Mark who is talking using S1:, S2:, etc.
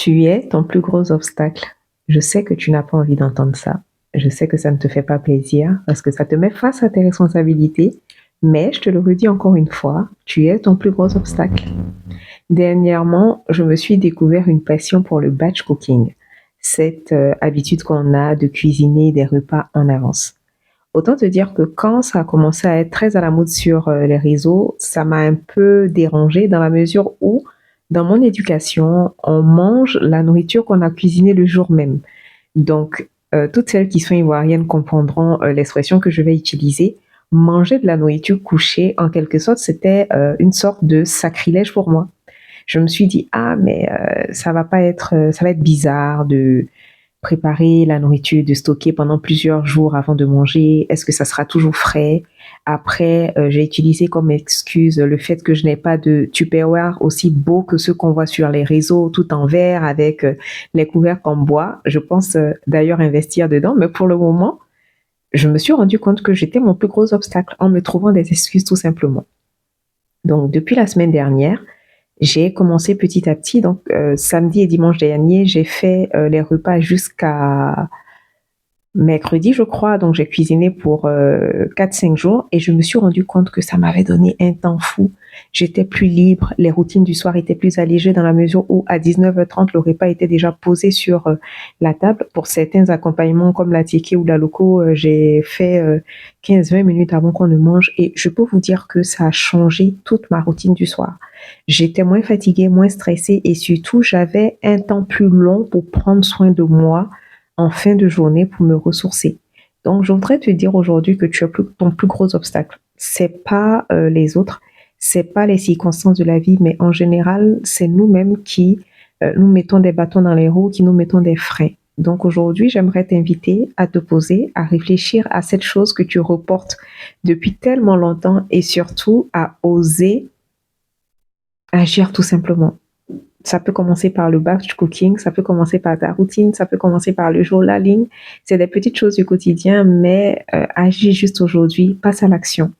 S1: Tu es ton plus gros obstacle. Je sais que tu n'as pas envie d'entendre ça. Je sais que ça ne te fait pas plaisir parce que ça te met face à tes responsabilités. Mais je te le redis encore une fois, tu es ton plus gros obstacle. Dernièrement, je me suis découvert une passion pour le batch cooking, cette habitude qu'on a de cuisiner des repas en avance. Autant te dire que quand ça a commencé à être très à la mode sur les réseaux, ça m'a un peu dérangée dans la mesure où, dans mon éducation, on mange la nourriture qu'on a cuisinée le jour même. Donc, toutes celles qui sont ivoiriennes comprendront l'expression que je vais utiliser. Manger de la nourriture couchée, en quelque sorte, c'était une sorte de sacrilège pour moi. Je me suis dit, ah, mais ça va pas être, ça va être bizarre de préparer la nourriture, de stocker pendant plusieurs jours avant de manger. Est-ce que ça sera toujours frais? Après, j'ai utilisé comme excuse le fait que je n'ai pas de Tupperware aussi beau que ceux qu'on voit sur les réseaux, tout en verre avec les couvercles en bois. Je pense d'ailleurs investir dedans, mais pour le moment, je me suis rendu compte que j'étais mon plus gros obstacle en me trouvant des excuses tout simplement. Donc, depuis la semaine dernière, j'ai commencé petit à petit. Donc, samedi et dimanche dernier, j'ai fait les repas jusqu'à mercredi, je crois. Donc, j'ai cuisiné pour 4-5 jours et je me suis rendu compte que ça m'avait donné un temps fou. J'étais plus libre. Les routines du soir étaient plus allégées dans la mesure où à 19h30, le repas était déjà posé sur la table. Pour certains accompagnements comme la tické ou la loco, j'ai fait 15-20 minutes avant qu'on ne mange et je peux vous dire que ça a changé toute ma routine du soir. J'étais moins fatiguée, moins stressée et surtout, j'avais un temps plus long pour prendre soin de moi en fin de journée pour me ressourcer. Donc, je voudrais te dire aujourd'hui que tu as ton plus gros obstacle. C'est pas les autres, c'est pas les circonstances de la vie, mais en général, c'est nous-mêmes qui nous mettons des bâtons dans les roues, qui nous mettons des freins. Donc aujourd'hui, j'aimerais t'inviter à te poser, à réfléchir à cette chose que tu reportes depuis tellement longtemps et surtout à oser agir tout simplement. Ça peut commencer par le batch cooking, ça peut commencer par ta routine, ça peut commencer par le journaling. C'est des petites choses du quotidien, mais agis juste aujourd'hui, passe à l'action.